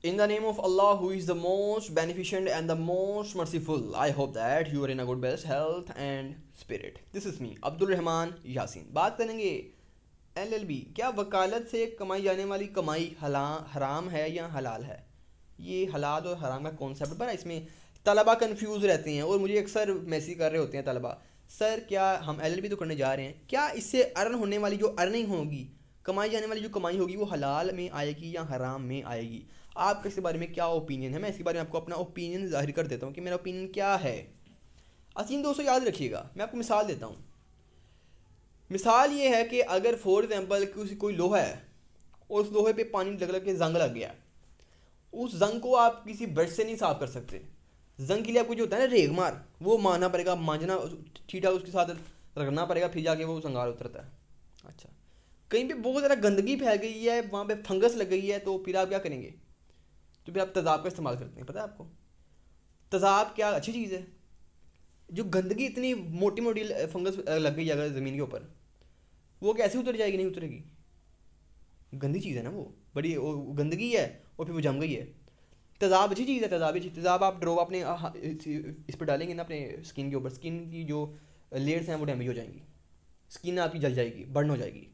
In the name of Allah, who is the most beneficent and the most merciful, I hope that you are in a good best health and spirit. This is me, Abdul Rahman Yasin. बात करेंगे LLB, क्या वकालत से कमाई जाने वाली कमाई हराम है या हलाल है? ये हलाल और हराम का कॉन्सेप्ट बड़ा इसमें तलबा कंफ्यूज रहते हैं और मुझे अक्सर मैसेज कर रहे होते हैं तलबा, सर क्या हम LLB तो करने जा रहे हैं, क्या इससे अर्न होने वाली जो अर्निंग होगी, कमाई जाने वाली जो कमाई होगी वो हलाल में आएगी या हराम में आएगी? आपका इसके बारे में क्या ओपिनियन है? मैं इसके बारे में आपको अपना ओपिनियन जाहिर कर देता हूँ कि मेरा ओपिनियन क्या है। असीम दोस्तों याद रखिएगा, मैं आपको मिसाल देता हूँ। मिसाल ये है कि अगर फॉर एग्जांपल कोई लोहा है और उस लोहे पे पानी लग लग के जंग लग गया, उस जंग को आप किसी ब्रश से नहीं साफ कर सकते। जंग के लिए आपको जो होता है ना रेग मार, वो मारना पड़ेगा, मांझना ठीठा उसके साथ रगड़ना पड़ेगा, फिर जाके वो संगार उतरता है। अच्छा, कहीं पे बहुत ज़्यादा गंदगी फैल गई है, वहाँ पे फंगस लग गई है, तो फिर आप क्या करेंगे? तो फिर आप तेज़ाब का इस्तेमाल करते हैं। पता है आपको तेज़ाब क्या अच्छी चीज़ है? जो गंदगी इतनी मोटी मोटी फंगस लग गई अगर ज़मीन के ऊपर, वो कैसे उतर जाएगी? नहीं उतरेगी, गंदी चीज़ है ना वो, बड़ी वो गंदगी है और फिर वो जम गई है। तेज़ाब अच्छी चीज़ है, तेज़ाब अच्छी तेज़ाब आप ड्रो अपने इस पर डालेंगे ना अपने स्किन के ऊपर, स्किन की जो लेयर्स हैं वो डैमेज हो जाएंगी, स्किन आपकी जल जाएगी, बर्न हो जाएगी।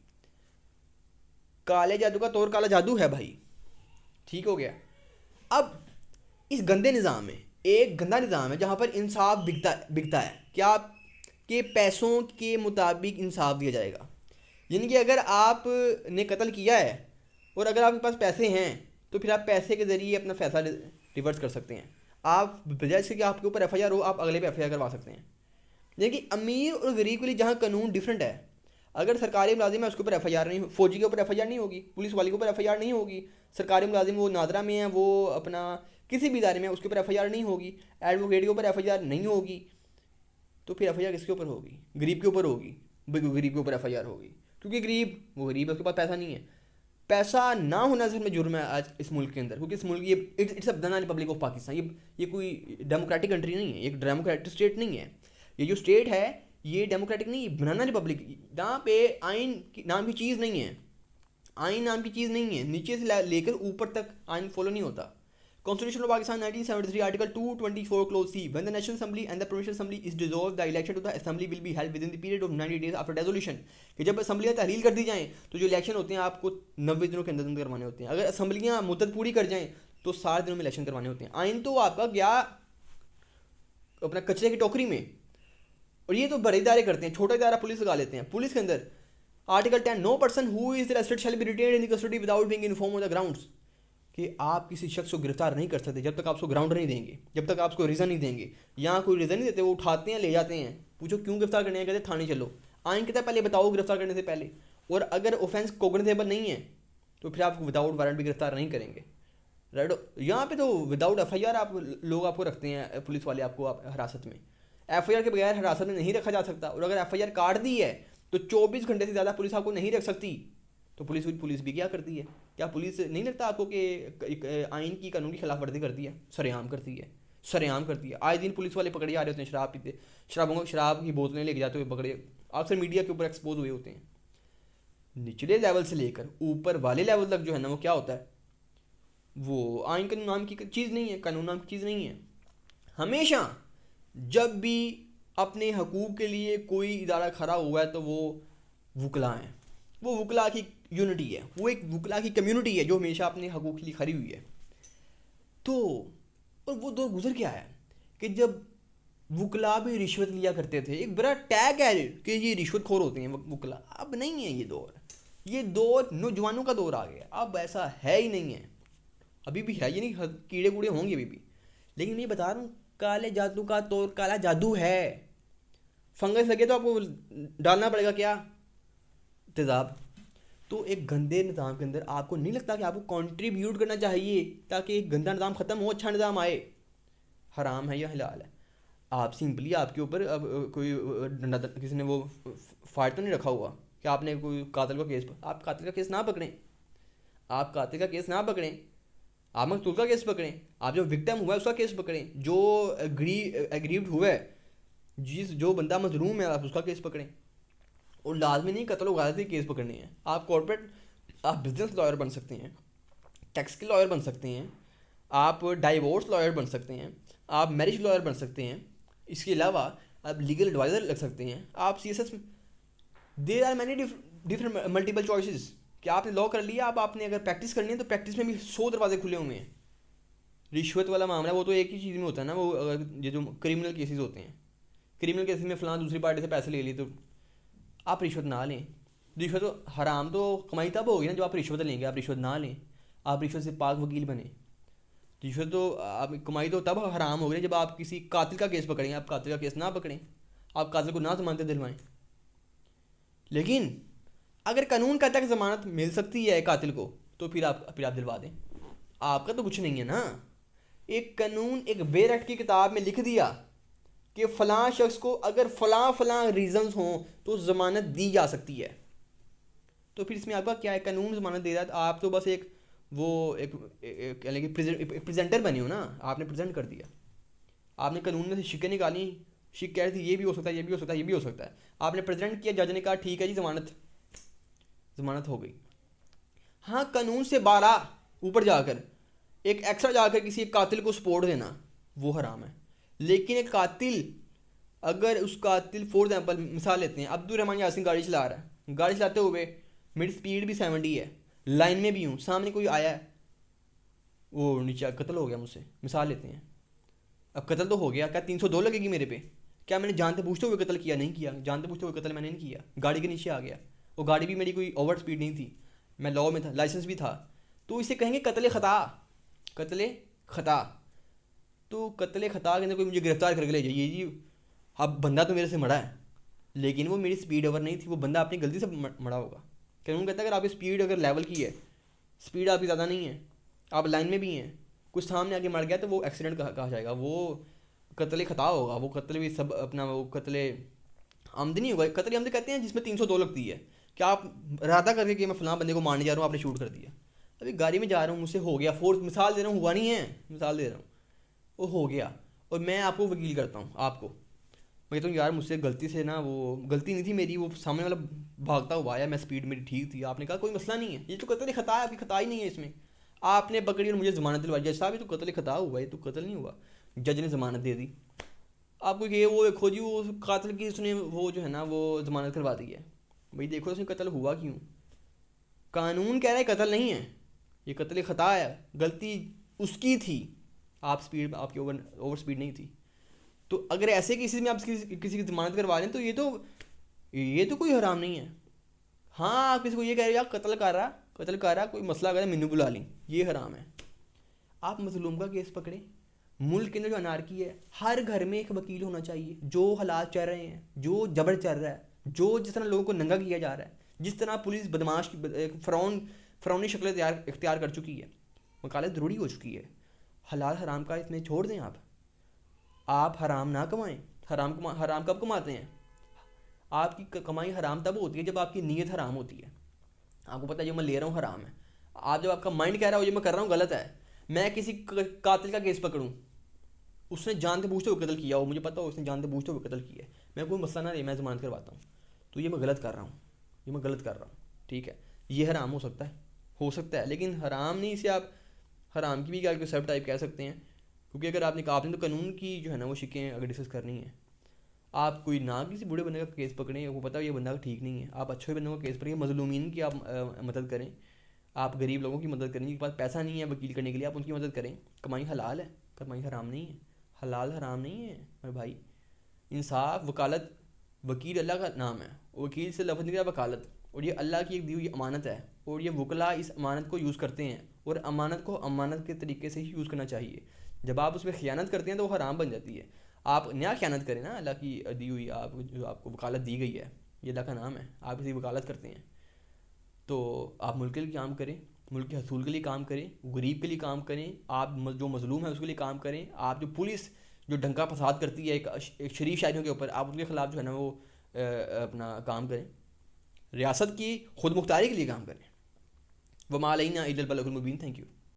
काले जादू का तौर काला जादू है भाई, ठीक हो गया। अब इस गंदे निज़ाम में एक गंदा निज़ाम है जहाँ पर इंसाफ बिकता है। क्या कि पैसों के मुताबिक इंसाफ दिया जाएगा। यानी कि अगर आपने कत्ल किया है और अगर आपके पास पैसे हैं तो फिर आप पैसे के ज़रिए अपना फैसला रिवर्स कर सकते हैं। आप बजाय इसके कि आपके ऊपर FIR हो, आप अगले पे FIR करवा सकते हैं। यानी कि अमीर और गरीब के लिए जहाँ कानून डिफरेंट है, अगर सरकारी मुलाजिम है उसके ऊपर FIR नहीं, फौजी के ऊपर FIR नहीं होगी, पुलिस वाले के ऊपर FIR नहीं होगी, सरकारी मुलाजिम वो नादरा में है, वो अपना किसी भी इदारे में उसके ऊपर FIR नहीं होगी, एडवोकेट के ऊपर FIR नहीं होगी, तो फिर FIR किसके ऊपर होगी? गरीब के ऊपर होगी। गरीब के ऊपर FIR होगी क्योंकि वो गरीब है, उसके पास पैसा नहीं है। पैसा ना होना सर में जुर्म है आज इस मुल्क के अंदर, क्योंकि इस मुल्क ये it's a banana Republic of Pakistan, ये कोई डेमोक्रेटिक कंट्री नहीं है, एक डेमोक्रेटिक स्टेट नहीं है। ये जो स्टेट है ये डेमोक्रेटिक नहीं, बनाना रिपब्लिक। यहाँ पे आइन नाम की चीज़ नहीं है, आइन नाम की चीज़ नहीं है, नीचे से लेकर ऊपर तक आइन फॉलो नहीं होता। Constitution of Pakistan 1973 Article 224 Clause C, when the National Assembly and the Provincial Assembly is dissolved, the election to the Assembly will be held within the period of 90 days after dissolution। कि जब असम्बलियाँ तहलील कर दी जाएँ तो जो election होते हैं आपको 90 दिनों के अंदर अंदर करवाने होते हैं। अगर असम्बलियाँ मुद्दत पूरी कर जाएँ तो 60 दिनों में इलेक्शन करवाने होते हैं। आइन तो आपका गया अपना कचरे की टोकरी में, और ये तो बड़े इदारे करते हैं, छोटा इदारा पुलिस लगा लेते हैं। पुलिस के अंदर article 10, no person who is arrested shall be retained in the custody without being informed of the grounds, कि आप किसी शख्स को गिरफ्तार नहीं कर सकते जब तक आप उसको ग्राउंड नहीं देंगे, जब तक आप उसको रीज़न नहीं देंगे। यहाँ कोई रीज़न नहीं देते, वो उठाते हैं ले जाते हैं, पूछो क्यों गिरफ्तार करने हैं, कहते थाने चलो। आइन कहता है पहले बताओ गिरफ्तार करने से पहले, और अगर ऑफेंस कोग्निजेबल नहीं है तो फिर आपको विदाउट वारंट भी गिरफ्तार नहीं करेंगे। राइट, यहाँ पे तो विदाउट FIR आप लोग आपको रखते हैं, पुलिस वाले आपको हिरासत में। FIR के बगैर हिरासत में नहीं रखा जा सकता, और अगर FIR काट दी है तो 24 घंटे से ज़्यादा पुलिस आपको नहीं रख सकती। तो पुलिस भी क्या करती है? क्या पुलिस नहीं लगता आपको कि आइन की कानून की खिलाफ वर्जी करती है? सरेआम करती है, सरेआम करती है। आए दिन पुलिस वाले पकड़े जा रहे होते हैं शराब पीते, शराब की बोतलें लेके जाते हुए पकड़े, अक्सर मीडिया के ऊपर एक्सपोज हुए होते हैं। निचले लेवल से लेकर ऊपर वाले लेवल तक जो है ना, वो क्या होता है, वो आइन कानून नाम की चीज़ नहीं है, कानून नाम की चीज़ नहीं है। हमेशा जब भी अपने हकूक़ के लिए कोई इदारा खड़ा हुआ है तो वो वकला हैं, वो वकला की यूनिटी है, वो एक वकला की कम्युनिटी है जो हमेशा अपने हकूक़ के लिए खड़ी हुई है। तो और वो दौर गुजर गया है कि जब वकला भी रिश्वत लिया करते थे, एक बड़ा टैग है कि ये रिश्वतखोर होते हैं वकला। अब नहीं है ये दौर नौजवानों का दौर आ गया, अब ऐसा है ही नहीं है। अभी भी है, ये नहीं कीड़े कूड़े होंगे अभी भी, लेकिन मैं बता रहा हूँ काले जादू का तौर काला जादू है। फंगस लगे तो आपको डालना पड़ेगा क्या? तेज़ाब। तो एक गंदे निज़ाम के अंदर आपको नहीं लगता कि आपको कंट्रीब्यूट करना चाहिए ताकि एक गंदा निज़ाम ख़त्म हो, अच्छा निज़ाम आए? हराम है या हलाल है? आप सिंपली आपके ऊपर अब कोई डंडा किसी ने वो फाइट तो नहीं रखा हुआ कि आपने कोई कातिल का केस, आप कातिल का केस ना पकड़ें, आप कातिल का केस ना पकड़ें, आप मकतूल का केस पकड़ें, आप जो विक्टिम हुआ है उसका केस पकड़ें, जो एग्रीव्ड हुआ है, जो बंदा मजलूम है आप उसका केस पकड़ें। और लाजमी नहीं कत्ल व गारत के केस पकड़ने हैं, आप कॉर्पोरेट, आप बिजनेस लॉयर बन सकते हैं, टैक्स के लॉयर बन सकते हैं, आप डाइवोर्स लॉयर बन सकते हैं, आप मैरिज लॉयर बन सकते हैं, इसके अलावा आप लीगल एडवाइज़र लग सकते हैं, आप CSS। There are many different multiple choices कि आपने लॉ कर लिया, अब आपने अगर प्रैक्टिस करनी है तो प्रैक्टिस में भी 100 दरवाजे खुले हुए हैं। रिश्वत वाला मामला वो तो एक ही चीज़ में होता है ना, वो अगर ये जो क्रिमिनल केसेस होते हैं, क्रिमिनल केसेस में फ़लाँ दूसरी पार्टी से पैसे ले लिए तो आप रिश्वत ना लें। रिश्वत तो हराम तो कमाई तब होगी ना जब आप रिश्वत लेंगे, आप रिश्वत ना लें, आप रिश्वत से पाक वकील बने। रिश्वत तो आप कमाई तो तब हराम हो गई जब आप किसी कातिल का केस पकड़ेंगे, आप कातिल का केस ना पकड़ें, आप कातिल को ना जमानत दिलवाएं। लेकिन अगर कानून कहता है कि ज़मानत मिल सकती है कातिल को, तो फिर आप दिलवा दें। आपका तो कुछ नहीं है ना। एक कानून एक बेरट की किताब में लिख दिया कि फ़लाँ शख्स को अगर फ़लाँ रीज़न्स हों तो ज़मानत दी जा सकती है, तो फिर इसमें आपका क्या है, कानून ज़मानत दे रहा है, तो आप तो बस एक वो एक यानी कि प्रेजेंटर बने हो ना, आपने प्रेजेंट कर दिया। आपने कानून में से शिक्के निकाली, शिक कह रही थी ये भी हो सकता है, ये भी हो सकता है, ये भी हो सकता है, आपने प्रेजेंट किया, जज ने कहा ठीक है जी ज़मानत हो गई। हाँ, कानून से 12 ऊपर जाकर एक एक्स्ट्रा जाकर किसी एक कातिल को सपोर्ट देना वो हराम है। लेकिन एक कातिल, अगर उस कातिल फॉर एग्जाम्पल मिसाल लेते हैं, अब्दुल रहमान यासीन गाड़ी चला रहा है, गाड़ी चलाते हुए मेरी स्पीड भी 70 है, लाइन में भी हूँ, सामने कोई आया है, वो नीचे कत्ल हो गया मुझसे, मिसाल लेते हैं। अब कत्ल तो हो गया, क्या 302 लगेगी मेरे पे? क्या मैंने जानते पूछते हुए कत्ल किया? नहीं किया, जानते पूछते हुए कत्ल मैंने नहीं किया, गाड़ी के नीचे आ गया, वो गाड़ी भी मेरी कोई ओवर स्पीड नहीं थी, मैं लॉ में था, लाइसेंस भी था, तो इसे कहेंगे कत्ल ख़ता। कत्ल ख़ता तो कत्ल ख़ता के अंदर कोई मुझे गिरफ्तार करके ले जाइए जी, अब बंदा तो मेरे से मरा है, लेकिन वो मेरी स्पीड ओवर नहीं थी, वो बंदा अपनी गलती से मरा होगा। कानून कहता है अगर आपकी स्पीड अगर लेवल की है, स्पीड आपकी ज़्यादा नहीं है, आप लाइन में भी हैं, कुछ सामने आके मर गया तो वो एक्सीडेंट कहा जाएगा, वो कत्ल ख़ता होगा, वो कत्ल भी सब अपना वो कत्ल आमदनी होगा। कत्ल आमदनी कहते हैं जिसमें 302 लगती है, क्या आप इरादा करके कि मैं फ़लाँ बंदे को मारने जा रहा हूँ, आपने शूट कर दिया, अभी गाड़ी में जा रहा हूँ, मुझसे हो गया, फोर्स मिसाल दे रहा हूँ, हुआ नहीं है, मिसाल दे रहा हूँ, वो हो गया, और मैं आपको वकील करता हूँ, आपको मैं कहता हूँ यार मुझसे गलती से ना, वो गलती नहीं थी मेरी, वो सामने वाला भागता हुआ आया, मैं स्पीड मेरी ठीक थी, आपने कहा कोई मसला नहीं है, ये तो कत्ल ख़ता है, आपकी ख़ता ही नहीं है इसमें, आपने पकड़ी और मुझे ज़मानत दिलवाई, जज साहब ये तो कत्ल ख़ता हुआ है, तो कत्ल नहीं हुआ, जज ने ज़मानत दे दी। आपको ये वो देखो जी, वो कातिल की उसने वो जो है ना वो ज़मानत करवा दी है, भाई देखो उसने कत्ल हुआ क्यों, कानून कह रहा है कत्ल नहीं है, ये कत्ल ख़ता है, गलती उसकी थी, आप स्पीड आपकी ओवर स्पीड नहीं थी। तो अगर ऐसे केसेस में आप किसी की ज़मानत करवा लें तो ये तो कोई हराम नहीं है। हाँ, आप किसी को ये कह रहे हो यार कत्ल कर रहा, कोई मसला अगर मैनू बुला ली, ये हराम है। आप मजलूम का केस पकड़े, मुल्क के अंदर जो अनारकी है, हर घर में एक वकील होना चाहिए, जो हालात चल रहे हैं, जो जबर चल रहा है, जो जिस तरह लोगों को नंगा किया जा रहा है, जिस तरह पुलिस बदमाश की फ़रौनी शक्ल इख्तियार कर चुकी है, वकालत ज़रूरी हो चुकी है, हलाल हराम का इसमें छोड़ दें। आप हराम ना कमाएं। हराम कब कमाते हैं? आपकी कमाई हराम तब होती है जब आपकी नीयत हराम होती है, आपको पता है जो मैं ले रहा हूँ हराम है। आप जब आपका माइंड कह रहा हो जो मैं कर रहा हूँ गलत है, मैं किसी कातिल का केस पकड़ूँ, उसने जानते बूझते हुए कत्ल किया हो, मुझे पता हो उसने जानते बूझते हुए कत्ल किया है, मैं कोई मसला ना ले, मैं ज़मानत करवाता हूँ, तो ये मैं गलत कर रहा हूँ, ये मैं गलत कर रहा हूँ, ठीक है, ये हराम हो सकता है, लेकिन हराम नहीं, इसे आप हराम की भी क्या सब टाइप कह सकते हैं, क्योंकि अगर आपने तो कानून की जो है ना वो शिकें अगर डिस्कस करनी है, आप कोई ना किसी बूढ़े बंदे का केस पकड़ें, वो पता है ये बंदा ठीक नहीं है, आप अच्छे बंदों का केस पकड़ें, मजलूमीन की आप मदद करें, आप गरीब लोगों की मदद करें, जिनके पास पैसा नहीं है वकील करने के लिए, आप उनकी मदद करें। कमाई हलाल है, कमाई हराम नहीं है, हलाल हराम नहीं है मेरे भाई। इंसाफ, वकालत, वकील अल्लाह का नाम है, वकील से लफ्ज़ निकला वकालत, और ये अल्लाह की एक दी हुई अमानत है, और ये वकला इस अमानत को यूज़ करते हैं, और अमानत को अमानत के तरीके से ही यूज़ करना चाहिए। जब आप उसमें ख़यानत करते हैं तो वो हराम बन जाती है। आप नया ख़यानत करें ना, अल्लाह की दी हुई आप जो आपको वकालत दी गई है, ये अल्लाह का नाम है, आप इसी वकालत करते हैं, तो आप मुल्क के लिए काम करें, मुल्क के हसूल के लिए काम करें, गरीब के लिए काम करें, आप जो मजलूम है उसके लिए काम करें, आप जो पुलिस जो डंका फसाद करती है एक शरीफ शायरियों के ऊपर, आप उनके ख़िलाफ़ जो है ना वो अपना काम करें, रियासत की खुद मुख्तारी के लिए काम करें। वमा अलैना इल्लल बलागुल मुबीन। Thank you.